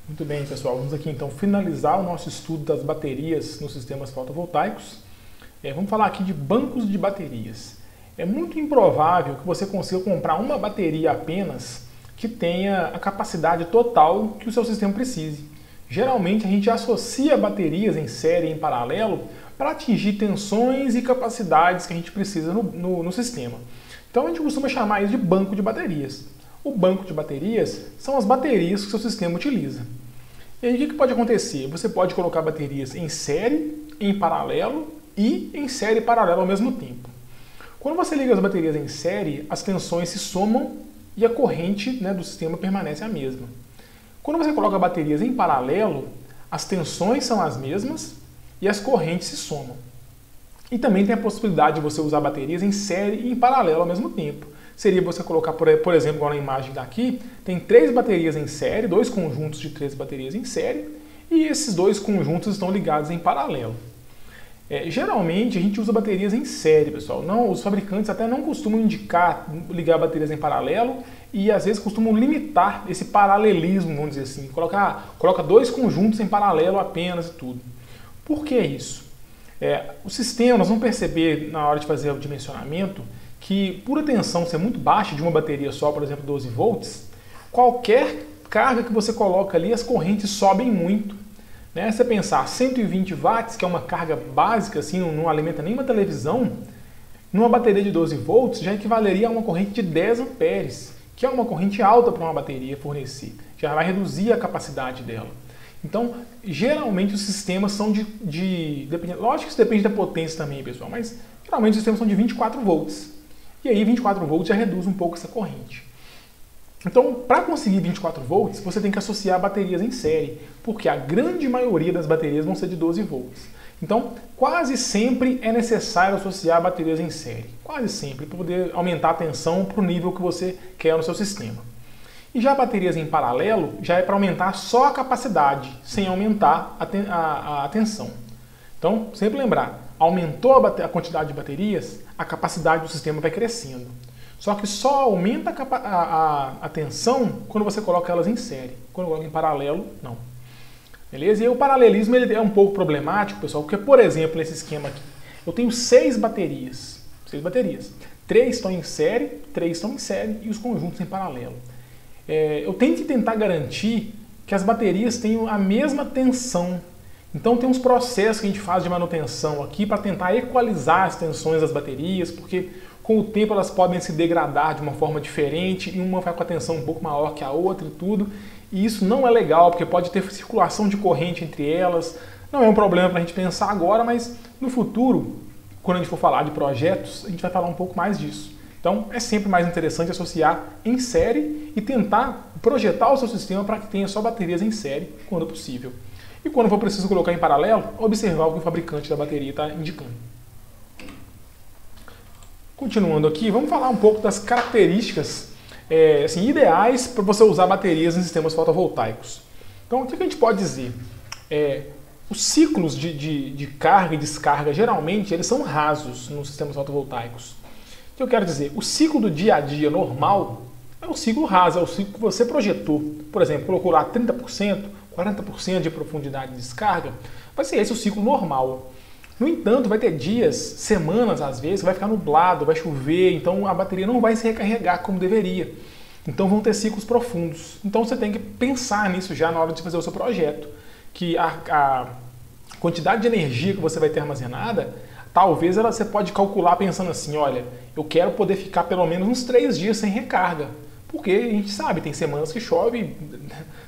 Muito bem, pessoal. Vamos aqui então finalizar o nosso estudo das baterias nos sistemas fotovoltaicos. Vamos falar aqui de bancos de baterias. É muito improvável que você consiga comprar uma bateria apenas que tenha a capacidade total que o seu sistema precise. Geralmente a gente associa baterias em série e em paralelo para atingir tensões e capacidades que a gente precisa no sistema. Então a gente costuma chamar isso de banco de baterias. O banco de baterias são as baterias que o seu sistema utiliza. E aí o que pode acontecer? Você pode colocar baterias em série, em paralelo e em série e paralelo ao mesmo tempo. Quando você liga as baterias em série, as tensões se somam e a corrente do sistema permanece a mesma. Quando você coloca baterias em paralelo, as tensões são as mesmas e as correntes se somam. E também tem a possibilidade de você usar baterias em série e em paralelo ao mesmo tempo. Seria você colocar, por exemplo, igual na imagem daqui, tem 3 baterias em série, 2 conjuntos de 3 baterias em série, e esses 2 conjuntos estão ligados em paralelo. Geralmente a gente usa baterias em série, pessoal. Os fabricantes até não costumam indicar ligar baterias em paralelo e às vezes costumam limitar esse paralelismo, vamos dizer assim. Coloca 2 conjuntos em paralelo apenas e tudo. Por que isso? O sistema, nós vamos perceber na hora de fazer o dimensionamento que por a tensão ser muito baixa de uma bateria só, por exemplo 12 volts, qualquer carga que você coloca ali, as correntes sobem muito. Se você pensar 120 watts, que é uma carga básica, assim, não alimenta nem uma televisão, numa bateria de 12 volts já equivaleria a uma corrente de 10 amperes, que é uma corrente alta para uma bateria fornecer. Já vai reduzir a capacidade dela. Então, geralmente os sistemas são lógico que isso depende da potência também, pessoal, mas geralmente os sistemas são de 24 volts. E aí 24 volts já reduz um pouco essa corrente. Então, para conseguir 24 volts, você tem que associar baterias em série, porque a grande maioria das baterias vão ser de 12 volts. Então, quase sempre é necessário associar baterias em série. Quase sempre, para poder aumentar a tensão para o nível que você quer no seu sistema. E já baterias em paralelo, já é para aumentar só a capacidade, sem aumentar a tensão. Então, sempre lembrar, aumentou a quantidade de baterias, a capacidade do sistema vai crescendo. Só que só aumenta a tensão quando você coloca elas em série. Quando coloca em paralelo, não. Beleza? E o paralelismo ele é um pouco problemático, pessoal, porque, por exemplo, nesse esquema aqui, eu tenho 6 baterias. 6 baterias. 3 estão em série, 3 estão em série e os conjuntos em paralelo. Eu tenho que tentar garantir que as baterias tenham a mesma tensão. Então tem uns processos que a gente faz de manutenção aqui para tentar equalizar as tensões das baterias, porque com o tempo elas podem se degradar de uma forma diferente e uma vai com a tensão um pouco maior que a outra e tudo. E isso não é legal, porque pode ter circulação de corrente entre elas. Não é um problema para a gente pensar agora, mas no futuro, quando a gente for falar de projetos, a gente vai falar um pouco mais disso. Então é sempre mais interessante associar em série e tentar projetar o seu sistema para que tenha só baterias em série, quando possível. E quando for preciso colocar em paralelo, observar o que o fabricante da bateria está indicando. Continuando aqui, vamos falar um pouco das características ideais para você usar baterias em sistemas fotovoltaicos. Então, o que a gente pode dizer? Os ciclos de carga e descarga, geralmente, eles são rasos nos sistemas fotovoltaicos. O que eu quero dizer? O ciclo do dia a dia normal é um ciclo raso, é o ciclo que você projetou. Por exemplo, colocou lá 30%, 40% de profundidade de descarga, vai ser esse o ciclo normal. No entanto, vai ter dias, semanas às vezes, vai ficar nublado, vai chover, então a bateria não vai se recarregar como deveria. Então vão ter ciclos profundos. Então você tem que pensar nisso já na hora de fazer o seu projeto. Que a quantidade de energia que você vai ter armazenada, talvez você pode calcular pensando assim, olha, eu quero poder ficar pelo menos uns 3 dias sem recarga. Porque a gente sabe, tem semanas que chove,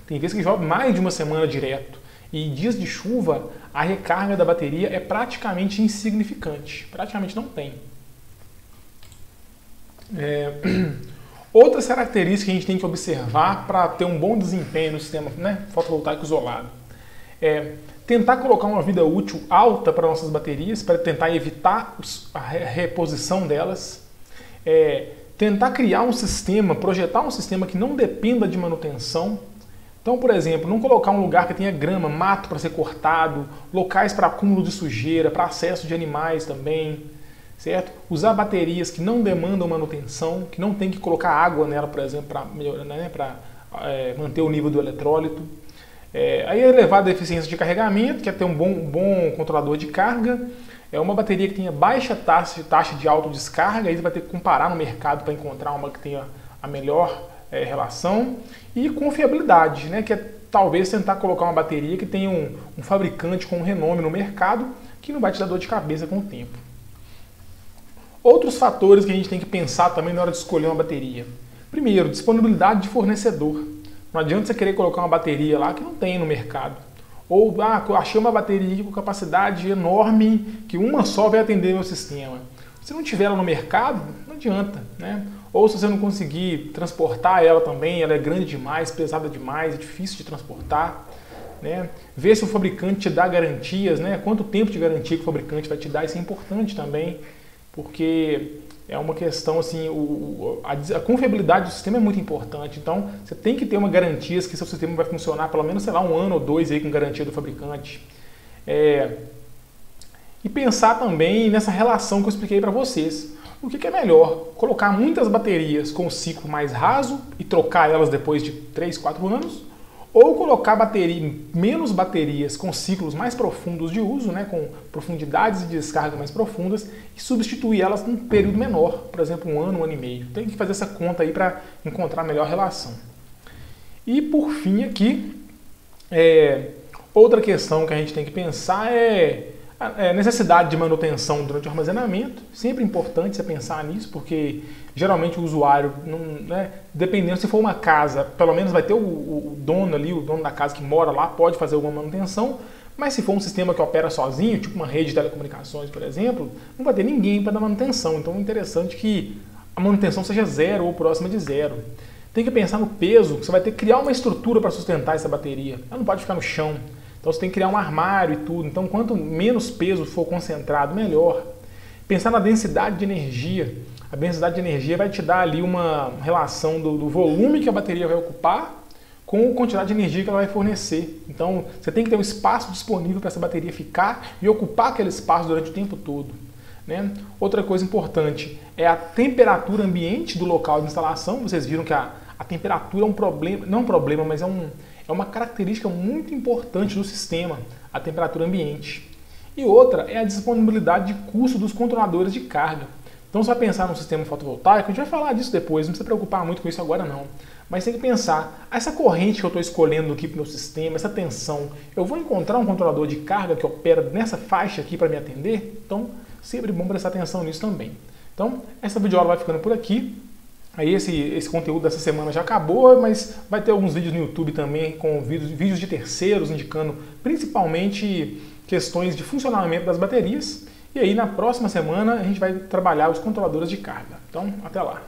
tem vezes que chove mais de uma semana direto. E dias de chuva, a recarga da bateria é praticamente insignificante. Praticamente não tem. Outras características que a gente tem que observar para ter um bom desempenho no sistema fotovoltaico isolado. Tentar colocar uma vida útil alta para nossas baterias, para tentar evitar a reposição delas. Tentar criar um sistema, projetar um sistema que não dependa de manutenção. Então, por exemplo, não colocar um lugar que tenha grama, mato para ser cortado, locais para acúmulo de sujeira, para acesso de animais também, certo? Usar baterias que não demandam manutenção, que não tem que colocar água nela, por exemplo, para manter o nível do eletrólito. A elevada eficiência de carregamento, que é ter um bom controlador de carga. É uma bateria que tenha baixa taxa de autodescarga, aí você vai ter que comparar no mercado para encontrar uma que tenha a melhor relação. E confiabilidade, né, que é talvez tentar colocar uma bateria que tenha um fabricante com renome no mercado, que não vai te dar dor de cabeça com o tempo. Outros fatores que a gente tem que pensar também na hora de escolher uma bateria. Primeiro, disponibilidade de fornecedor. Não adianta você querer colocar uma bateria lá que não tem no mercado. Ou, achei uma bateria com capacidade enorme, que uma só vai atender meu sistema. Se não tiver ela no mercado, não adianta, né? Ou se você não conseguir transportar ela também, ela é grande demais, pesada demais, é difícil de transportar, né? Ver se o fabricante te dá garantias, né? Quanto tempo de garantia que o fabricante vai te dar, isso é importante também, porque é uma questão assim, a confiabilidade do sistema é muito importante, então você tem que ter uma garantia que seu sistema vai funcionar pelo menos, sei lá, 1 ano ou 2 aí com garantia do fabricante. E pensar também nessa relação que eu expliquei para vocês. O que é melhor? Colocar muitas baterias com ciclo mais raso e trocar elas depois de 3, 4 anos? Ou colocar menos baterias com ciclos mais profundos de uso, né, com profundidades de descarga mais profundas, e substituir elas num período menor, por exemplo, 1 ano, 1 ano e meio. Tem que fazer essa conta aí para encontrar a melhor relação. E por fim aqui, outra questão que a gente tem que pensar é a necessidade de manutenção durante o armazenamento. Sempre importante você pensar nisso, porque geralmente o usuário, dependendo se for uma casa, pelo menos vai ter o dono ali, o dono da casa que mora lá, pode fazer alguma manutenção, mas se for um sistema que opera sozinho, tipo uma rede de telecomunicações, por exemplo, não vai ter ninguém para dar manutenção. Então é interessante que a manutenção seja 0 ou próxima de 0. Tem que pensar no peso, que você vai ter que criar uma estrutura para sustentar essa bateria. Ela não pode ficar no chão. Então você tem que criar um armário e tudo. Então quanto menos peso for concentrado, melhor. Pensar na densidade de energia. A densidade de energia vai te dar ali uma relação do volume que a bateria vai ocupar com a quantidade de energia que ela vai fornecer. Então você tem que ter um espaço disponível para essa bateria ficar e ocupar aquele espaço durante o tempo todo, né? Outra coisa importante é a temperatura ambiente do local de instalação. Vocês viram que a temperatura é um problema, não é um problema, mas é uma característica muito importante do sistema, a temperatura ambiente. E outra é a disponibilidade de custo dos controladores de carga. Então, você vai pensar no sistema fotovoltaico, a gente vai falar disso depois, não precisa se preocupar muito com isso agora não. Mas tem que pensar, essa corrente que eu estou escolhendo aqui para o meu sistema, essa tensão, eu vou encontrar um controlador de carga que opera nessa faixa aqui para me atender? Então, sempre bom prestar atenção nisso também. Então, essa videoaula vai ficando por aqui. Aí esse conteúdo dessa semana já acabou, mas vai ter alguns vídeos no YouTube também com vídeos de terceiros indicando principalmente questões de funcionamento das baterias. E aí na próxima semana a gente vai trabalhar os controladores de carga. Então, até lá!